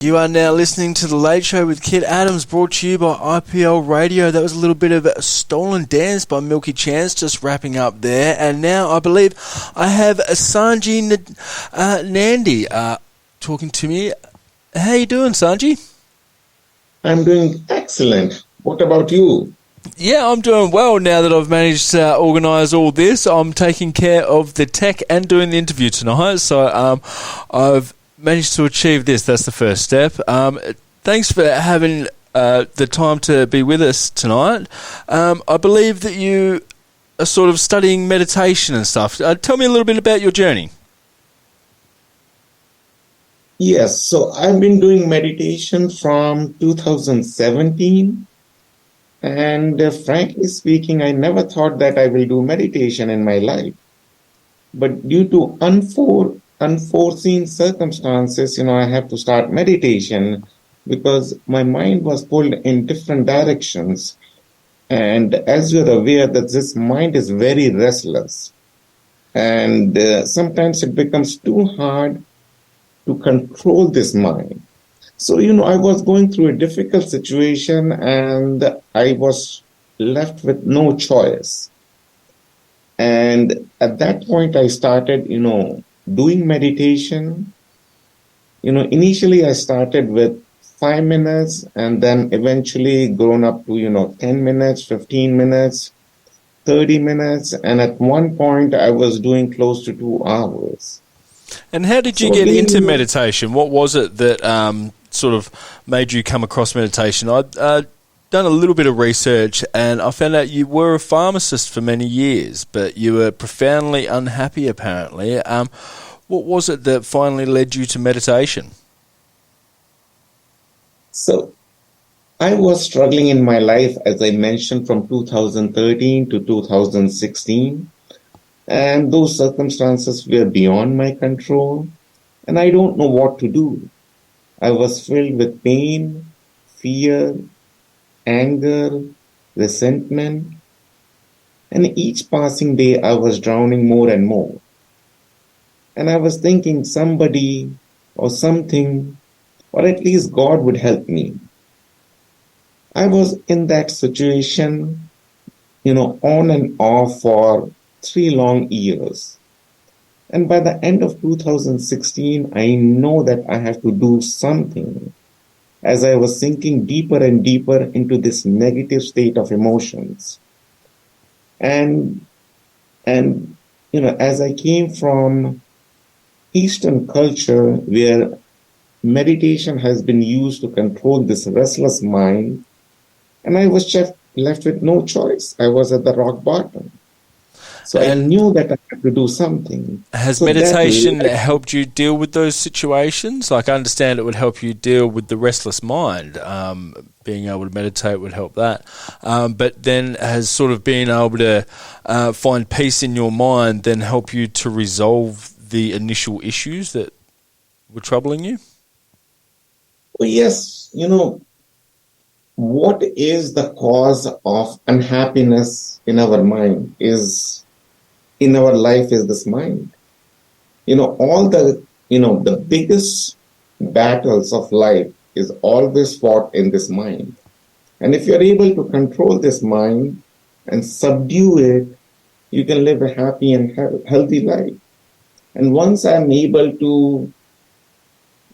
You are now listening to The Late Show with Kit Adams, brought to you by IPL Radio. That was a little bit of a Stolen Dance by Milky Chance, just wrapping up there. And now I believe I have Sanjib Nandi talking to me. How you doing, Sanjib? I'm doing excellent. What about you? Yeah, I'm doing well now that I've managed to organise all this. I'm taking care of the tech and doing the interview tonight. So I've managed to achieve this. That's the first step. Thanks for having the time to be with us tonight. I believe that you are sort of studying meditation and stuff. Tell me a little bit about your journey. Yes, so I've been doing meditation from 2017. And frankly speaking, I never thought that I will do meditation in my life. But due to unforeseen circumstances, I have to start meditation because my mind was pulled in different directions. And as you're aware that this mind is very restless, and sometimes it becomes too hard to control this mind. So, I was going through a difficult situation and I was left with no choice. And at that point, I started, doing meditation. Initially I started with 5 minutes and then eventually grown up to, 10 minutes, 15 minutes, 30 minutes. And at one point I was doing close to 2 hours. And how did you get into meditation? What was it that sort of made you come across meditation? I'd done a little bit of research and I found out you were a pharmacist for many years, but you were profoundly unhappy apparently. What was it that finally led you to meditation? So I was struggling in my life, as I mentioned, from 2013 to 2016. And those circumstances were beyond my control. And I don't know what to do. I was filled with pain, fear, anger, resentment. And each passing day, I was drowning more and more. And I was thinking somebody or something, or at least God would help me. I was in that situation, on and off for 3 long years. And by the end of 2016, I know that I have to do something as I was sinking deeper and deeper into this negative state of emotions. And as I came from Eastern culture where meditation has been used to control this restless mind, and I was just left with no choice. I was at the rock bottom. So I knew that I had to do something. Has meditation helped you deal with those situations? Like, I understand it would help you deal with the restless mind. Being able to meditate would help that. But then has sort of being able to find peace in your mind then help you to resolve the initial issues that were troubling you? Well, yes. What is the cause of unhappiness in our mind in our life is this mind. All the biggest battles of life is always fought in this mind. And if you're able to control this mind and subdue it, you can live a happy and healthy life. And once I'm able to,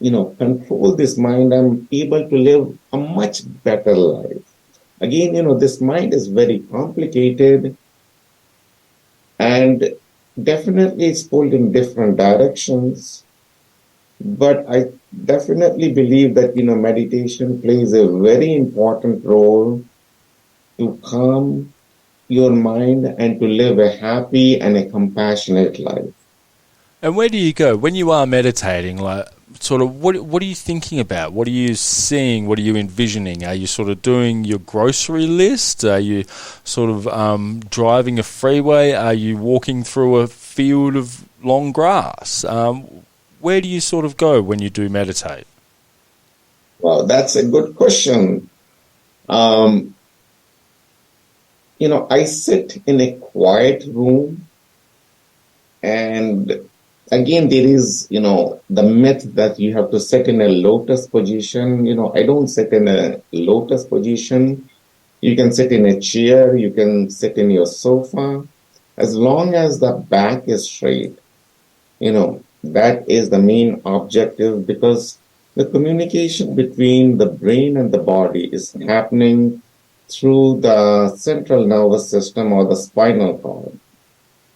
control this mind, I'm able to live a much better life. Again, this mind is very complicated. And definitely it's pulled in different directions. But I definitely believe that, meditation plays a very important role to calm your mind and to live a happy and a compassionate life. And where do you go when you are meditating? Like, sort of, what are you thinking about? What are you seeing? What are you envisioning? Are you sort of doing your grocery list? Are you sort of driving a freeway? Are you walking through a field of long grass? Where do you sort of go when you do meditate? Well, that's a good question. I sit in a quiet room and Again, there is, the myth that you have to sit in a lotus position. I don't sit in a lotus position. You can sit in a chair, you can sit in your sofa. As long as the back is straight, that is the main objective, because the communication between the brain and the body is happening through the central nervous system or the spinal cord.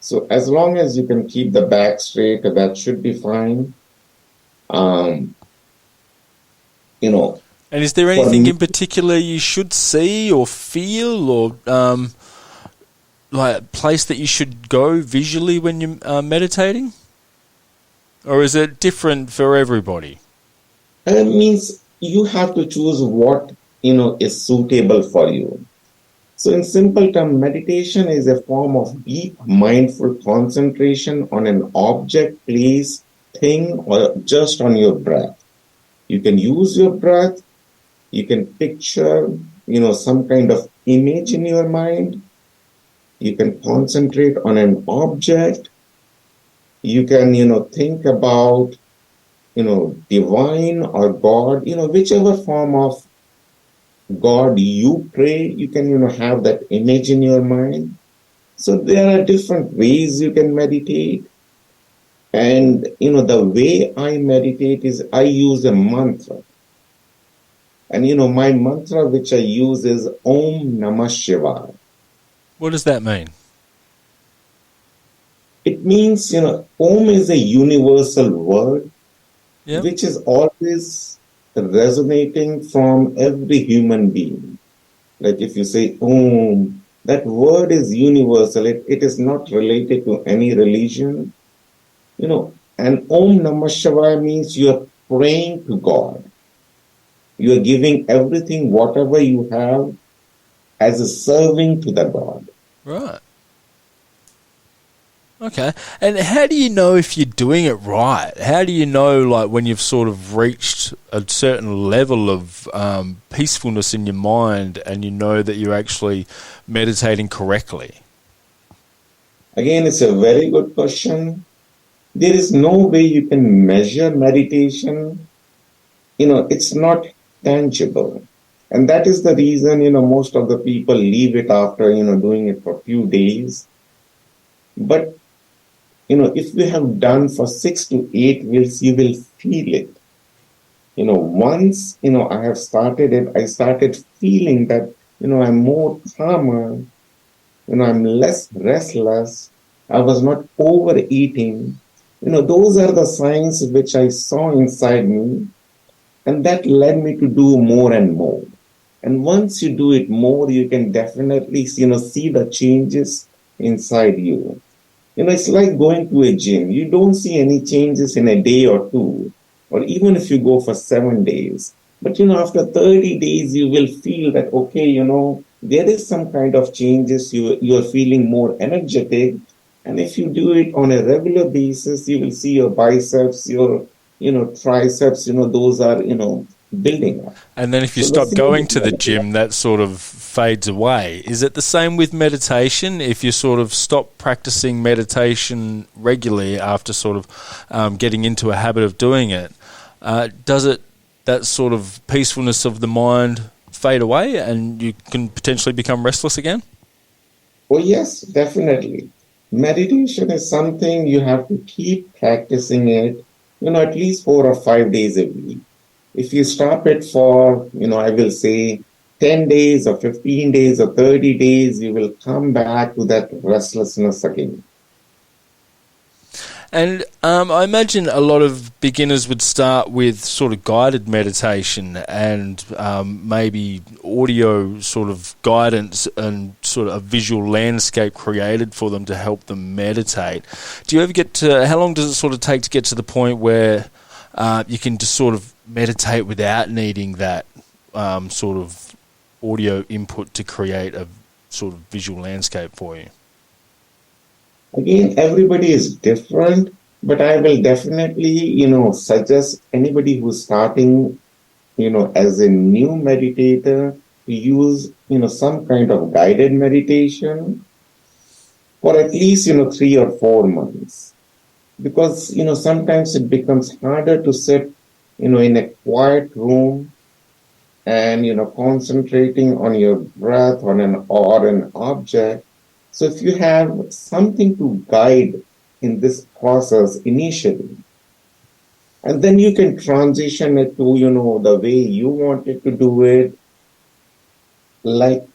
So as long as you can keep the back straight, that should be fine. Um, you know, And is there for anything me, in particular you should see or feel, or like a place that you should go visually when you're meditating? Or is it different for everybody? it means you have to choose what, is suitable for you. So in simple terms, meditation is a form of deep mindful concentration on an object, place, thing, or just on your breath. You can use your breath. You can picture, some kind of image in your mind. You can concentrate on an object. You can, think about, divine or God, whichever form of God you pray, you can, have that image in your mind. So there are different ways you can meditate. And, the way I meditate is I use a mantra. And, my mantra which I use is Om Namah Shivaya. What does that mean? It means, Om is a universal word, Yeah. which is always resonating from every human being. Like if you say Om, that word is universal. It is not related to any religion. And Om Namah Shivaya means you are praying to God. You are giving everything, whatever you have, as a serving to the God. Right. Okay. And how do you know if you're doing it right? How do you know, like, when you've sort of reached a certain level of peacefulness in your mind and you know that you're actually meditating correctly? Again, it's a very good question. There is no way you can measure meditation. It's not tangible. And that is the reason, most of the people leave it after, doing it for a few days. But, if you have done for 6 to 8 weeks, you will feel it. Once, I have started it, I started feeling that, I'm more calmer, I'm less restless. I was not overeating. Those are the signs which I saw inside me. And that led me to do more and more. And once you do it more, you can definitely, see the changes inside you. It's like going to a gym. You don't see any changes in a day or two, or even if you go for 7 days. But, after 30 days, you will feel that, okay, there is some kind of changes. You're feeling more energetic. And if you do it on a regular basis, you will see your biceps, your, triceps, those are, building up. And then if you So the stop same going with to the gym, meditation. that sort of fades away. Is it the same with meditation? If you sort of stop practicing meditation regularly after sort of getting into a habit of doing it, that sort of peacefulness of the mind fade away and you can potentially become restless again? Oh, yes, definitely. Meditation is something you have to keep practicing it, at least 4 or 5 days a week. If you stop it for, I will say 10 days or 15 days or 30 days, you will come back to that restlessness again. And I imagine a lot of beginners would start with sort of guided meditation and maybe audio sort of guidance and sort of a visual landscape created for them to help them meditate. Do you ever get to, how long does it sort of take to get to the point where you can just sort of meditate without needing that sort of audio input to create a sort of visual landscape for you? Again, everybody is different, but I will definitely, suggest anybody who's starting, as a new meditator to use, some kind of guided meditation for at least, 3 or 4 months. because, sometimes it becomes harder to sit, in a quiet room and, concentrating on your breath on an object. So if you have something to guide in this process initially, and then you can transition it to, the way you wanted to do it. Like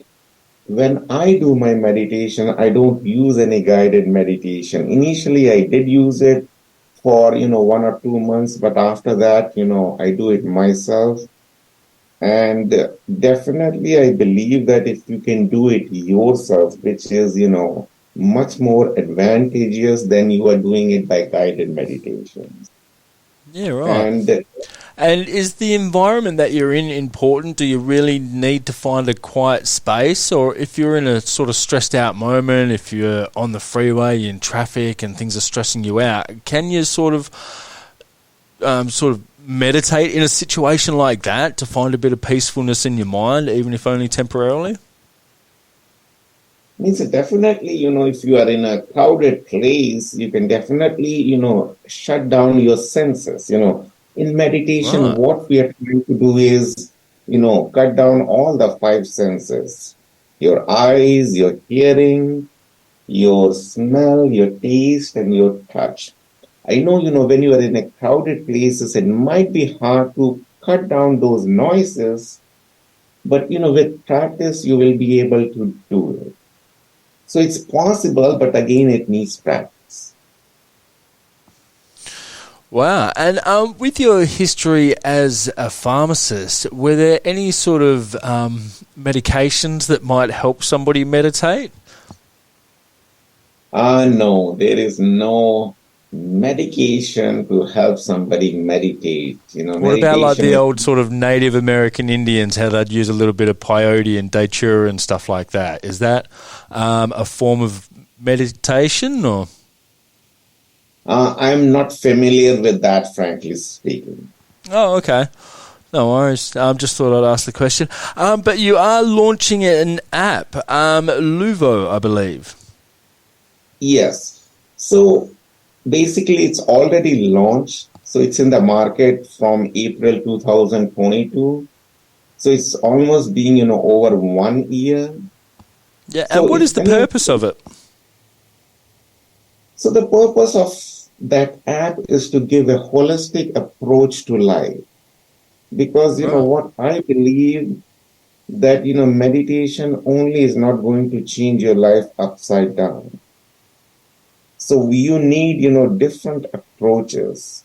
when I do my meditation, I don't use any guided meditation. Initially, I did use it for, 1 or 2 months, but after that, I do it myself. And definitely, I believe that if you can do it yourself, which is, much more advantageous than you are doing it by guided meditations. Yeah, right. And And is the environment that you're in important? Do you really need to find a quiet space? Or if you're in a sort of stressed out moment, if you're on the freeway, you're in traffic and things are stressing you out, can you sort of meditate in a situation like that to find a bit of peacefulness in your mind, even if only temporarily? means definitely, if you are in a crowded place, you can definitely, shut down your senses. In meditation, Right. what we are trying to do is, cut down all the five senses: your eyes, your hearing, your smell, your taste, and your touch. I know, when you are in a crowded places, it might be hard to cut down those noises, but, with practice, you will be able to do it. So it's possible, but again, it needs practice. Wow. And with your history as a pharmacist, were there any sort of medications that might help somebody meditate? No, there is no medication to help somebody meditate. What about like Medication the is, old sort of Native American Indians, how they'd use a little bit of peyote and datura and stuff like that? Is that a form of meditation or? I'm not familiar with that, frankly speaking. Oh, okay. No worries. Just thought I'd ask the question. But you are launching an app, Luvo, I believe. Yes. So basically, it's already launched. So it's in the market from April 2022. So it's almost been, over 1 year. Yeah, and So what is the purpose of it? So the purpose of that app is to give a holistic approach to life. Because, Right. what I believe that, meditation only is not going to change your life upside down. So you need, different approaches.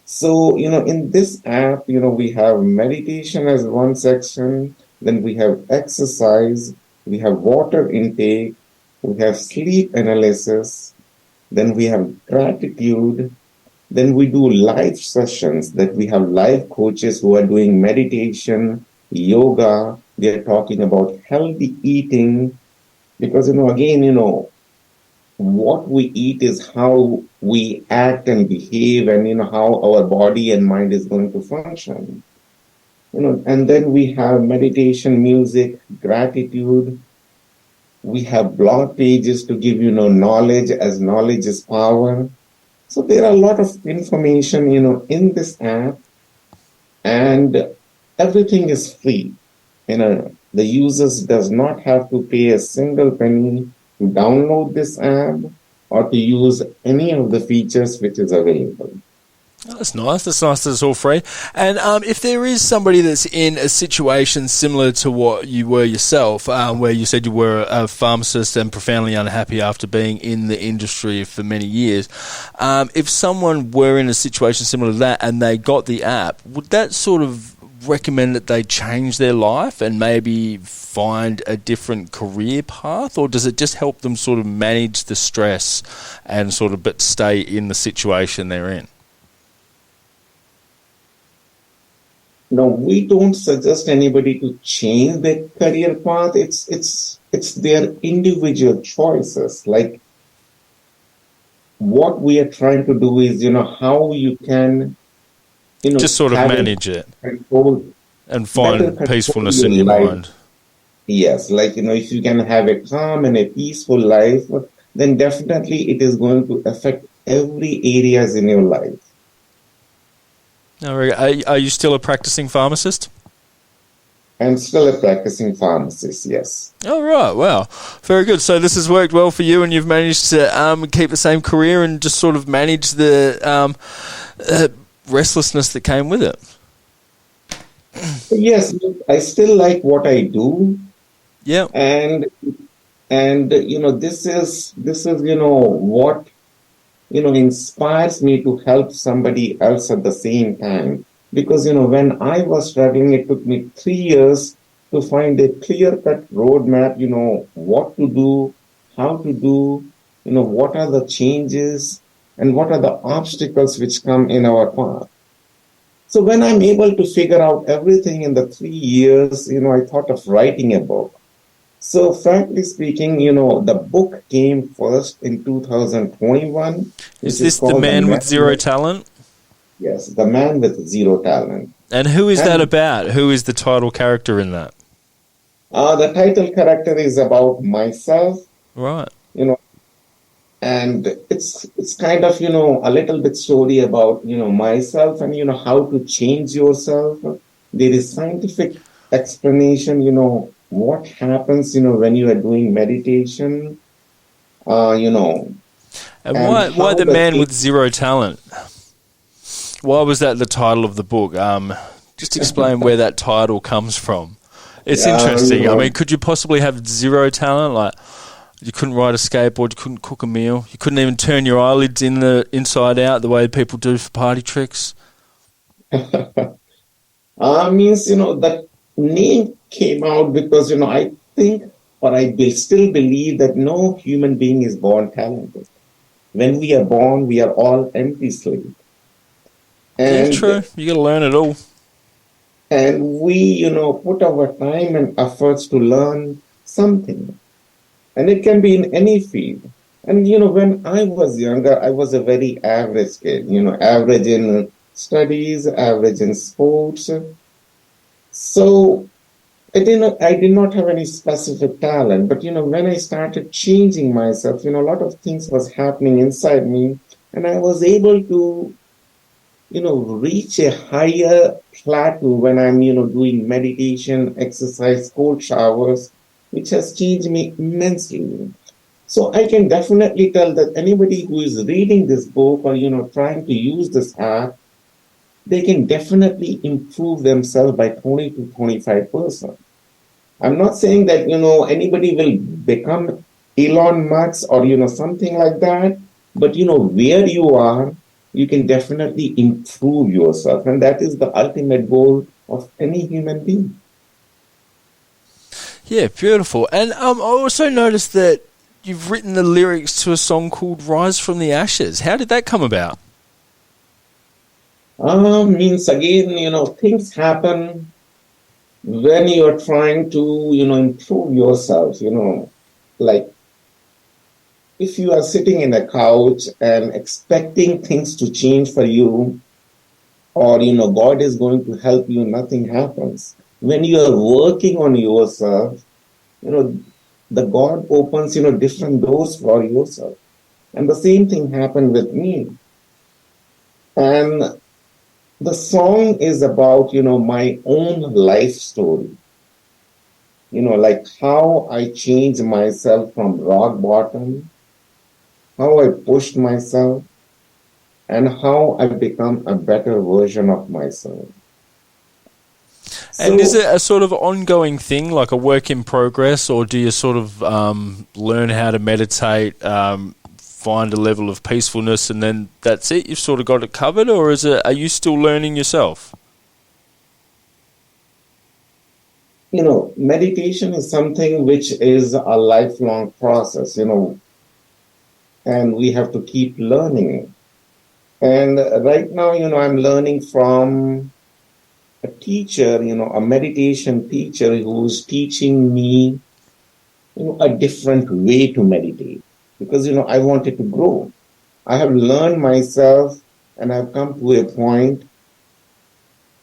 So, in this app, we have meditation as one section, then we have exercise, we have water intake, we have sleep analysis, then we have gratitude, then we do live sessions that we have live coaches who are doing meditation, yoga, they're talking about healthy eating, because, again, what we eat is how we act and behave and, how our body and mind is going to function. And then we have meditation, music, gratitude. We have blog pages to give, knowledge, as knowledge is power. So there are a lot of information, in this app, and everything is free. The users does not have to pay a single penny to download this app or to use any of the features which is available. Oh, that's nice. That's nice that it's all free. And if there is somebody that's in a situation similar to what you were yourself, where you said you were a pharmacist and profoundly unhappy after being in the industry for many years, if someone were in a situation similar to that and they got the app, would that sort of recommend that they change their life and maybe find a different career path, or does it just help them sort of manage the stress and sort of but stay in the situation they're in? No, we don't suggest anybody to change their career path. It's their individual choices. Like what we are trying to do is, how you can, Just sort of have manage it control and better find control peacefulness in your life. mind. Yes, like, if you can have a calm and a peaceful life, then definitely it is going to affect every areas in your life. Are you still a practicing pharmacist? I'm still a practicing pharmacist, yes. Oh, right. Wow. Very good. So this has worked well for you, and you've managed to keep the same career and just sort of manage the restlessness that came with it. Yes, I still like what I do. Yeah. And this is what inspires me to help somebody else at the same time. Because, when I was struggling, it took me 3 years to find a clear-cut roadmap, what to do, how to do, what are the changes, and what are the obstacles which come in our path. So when I'm able to figure out everything in the 3 years, I thought of writing a book. So frankly speaking, the book came first in 2021. Is this The Man with Zero Talent? Yes, The Man with Zero Talent. And who is that about? Who is the title character in that? The title character is about myself. Right. And it's kind of, a little bit story about, myself and, how to change yourself. There is scientific explanation, what happens, when you are doing meditation, And why The Man with Zero Talent? Why was that the title of the book? Just explain where that title comes from. It's interesting. I mean, could you possibly have zero talent? Like, you couldn't ride a skateboard, you couldn't cook a meal, you couldn't even turn your eyelids inside out the way people do for party tricks? Means, that name came out because, I think, or I still believe that no human being is born talented. When we are born, we are all empty slates. And yeah, true. You got to learn it all. And we, put our time and efforts to learn something. And it can be in any field. And, when I was younger, I was a very average kid, average in studies, average in sports. So I did not have any specific talent. But, when I started changing myself, a lot of things was happening inside me. And I was able to reach a higher plateau when I'm, doing meditation, exercise, cold showers, which has changed me immensely. So I can definitely tell that anybody who is reading this book or, trying to use this app, they can definitely improve themselves by 20 to 25%. I'm not saying that, anybody will become Elon Musk or, something like that, but, where you are, you can definitely improve yourself. And that is the ultimate goal of any human being. Yeah, beautiful. And I also noticed that you've written the lyrics to a song called Rise from the Ashes. How did that come about? Means again, things happen when you're trying to, improve yourself, like if you are sitting in a couch and expecting things to change for you, or, God is going to help you, nothing happens. When you are working on yourself, the God opens, different doors for yourself. And the same thing happened with me. And the song is about, my own life story. Like how I changed myself from rock bottom, how I pushed myself, and how I become a better version of myself. And is it a sort of ongoing thing, like a work in progress, or do you sort of learn how to meditate, find a level of peacefulness, and then that's it? You've sort of got it covered, or are you still learning yourself? Meditation is something which is a lifelong process, and we have to keep learning. And right now, I'm learning from a teacher, a meditation teacher who's teaching me, a different way to meditate. Because, I wanted to grow. I have learned myself and I've come to a point,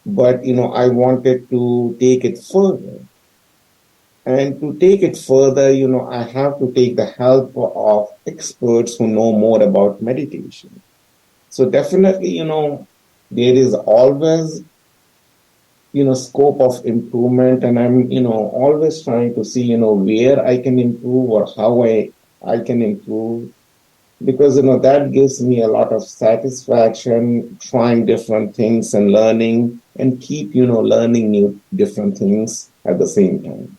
but, I wanted to take it further. And to take it further, I have to take the help of experts who know more about meditation. So definitely, there is always, scope of improvement. And I'm, always trying to see, where I can improve or how I can improve. Because, that gives me a lot of satisfaction trying different things and learning and keep, learning new different things at the same time.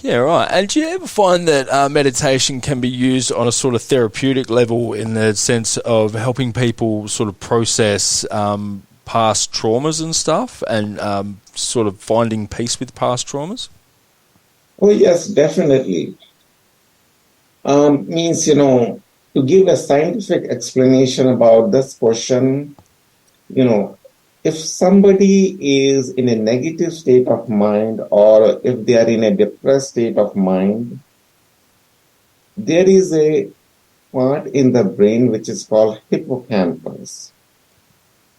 Yeah, right. And do you ever find that meditation can be used on a sort of therapeutic level in the sense of helping people sort of process past traumas and stuff and sort of finding peace with past traumas? Oh, yes, definitely. Means, to give a scientific explanation about this question, if somebody is in a negative state of mind or if they are in a depressed state of mind, there is a part in the brain which is called hippocampus.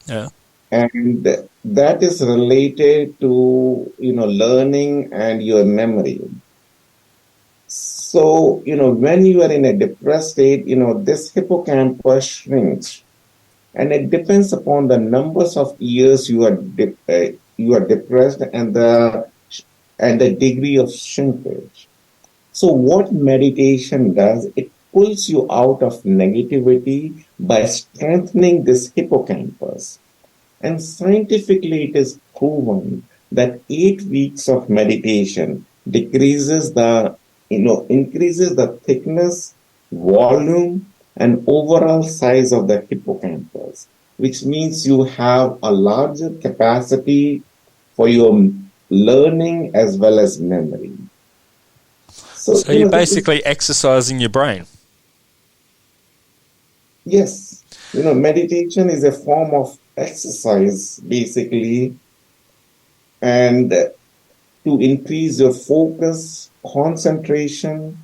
Yeah. And that is related to, learning and your memory. So, when you are in a depressed state, this hippocampus shrinks. And it depends upon the numbers of years you are depressed and the degree of shrinkage. So what meditation does, it pulls you out of negativity by strengthening this hippocampus. And scientifically, it is proven that 8 weeks of meditation increases the thickness, volume, and overall size of the hippocampus, which means you have a larger capacity for your learning as well as memory. So you're basically exercising your brain. Yes. Meditation is a form of exercise, basically, and to increase your focus, concentration.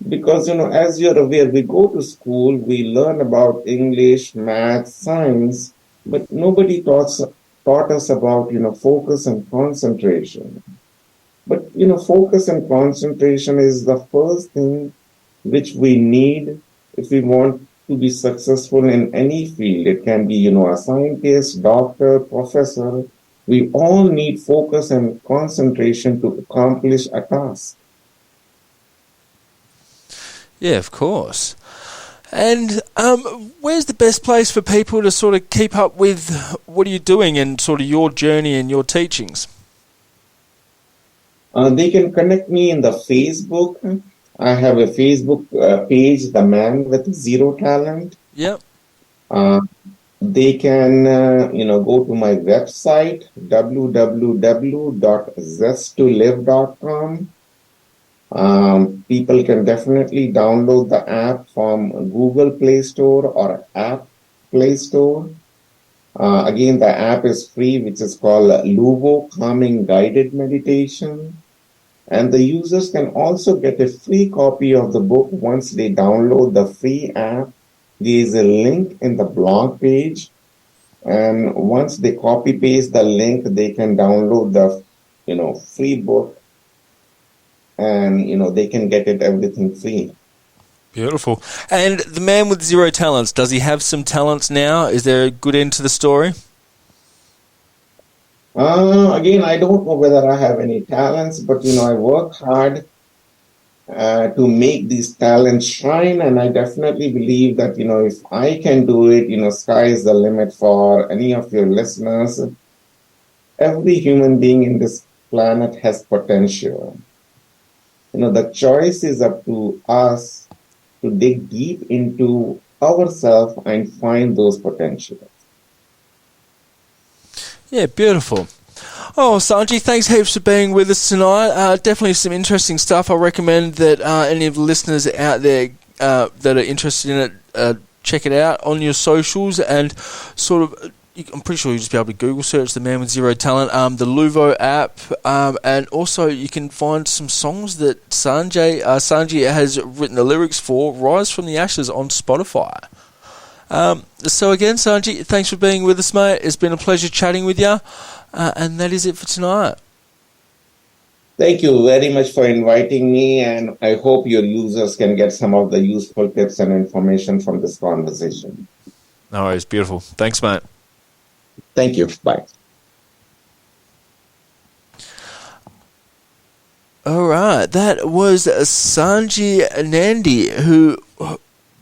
Because, as you're aware, we go to school, we learn about English, math, science, but nobody taught us about, focus and concentration. But, focus and concentration is the first thing which we need if we want to be successful in any field. It can be, a scientist, doctor, professor. We all need focus and concentration to accomplish a task. Yeah, of course. And where's the best place for people to sort of keep up with what are you doing and sort of your journey and your teachings? They can connect me in the Facebook. I have a Facebook page, The Man with Zero Talent. Yep. They can, go to my website, www.zesttolive.com. People can definitely download the app from Google Play Store or App Play Store. Again, the app is free, which is called Luvo Calming Guided Meditation. And the users can also get a free copy of the book once they download the free app. There is a link in the blog page. And once they copy paste the link, they can download the, free book. And, they can get everything free. Beautiful. And the man with zero talents, does he have some talents now? Is there a good end to the story? Again, I don't know whether I have any talents, but, I work hard to make these talents shine. And I definitely believe that, if I can do it, sky is the limit for any of your listeners. Every human being in this planet has potential. The choice is up to us to dig deep into ourselves and find those potentials. Yeah, beautiful. Oh, Sanjib, thanks heaps for being with us tonight. Definitely some interesting stuff. I recommend that any of the listeners out there that are interested in it, check it out on your socials and sort of... I'm pretty sure you'll just be able to Google search The Man with Zero Talent, the Luvo app, and also you can find some songs that Sanjib has written the lyrics for, Rise from the Ashes, on Spotify. So again, Sanjib, thanks for being with us, mate. It's been a pleasure chatting with you, and that is it for tonight. Thank you very much for inviting me, and I hope your users can get some of the useful tips and information from this conversation. No worries. Beautiful. Thanks, mate. Thank you. Bye. All right. That was Sanjib Nandi, who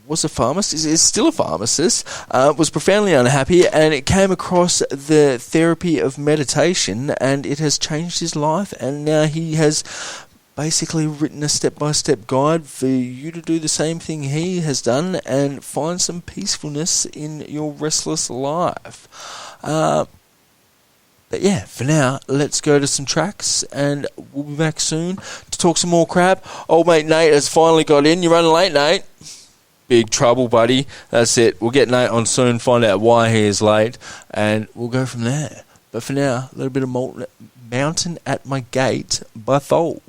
was a pharmacist, is still a pharmacist, was profoundly unhappy, and it came across the therapy of meditation, and it has changed his life, and now he has basically written a step-by-step guide for you to do the same thing he has done and find some peacefulness in your restless life. But yeah, for now, let's go to some tracks, and we'll be back soon to talk some more crap. Old mate Nate has finally got in. You're running late, Nate. Big trouble, buddy. That's it. We'll get Nate on soon, find out why he is late, and we'll go from there. But for now, a little bit of Mountain at My Gate by Thol.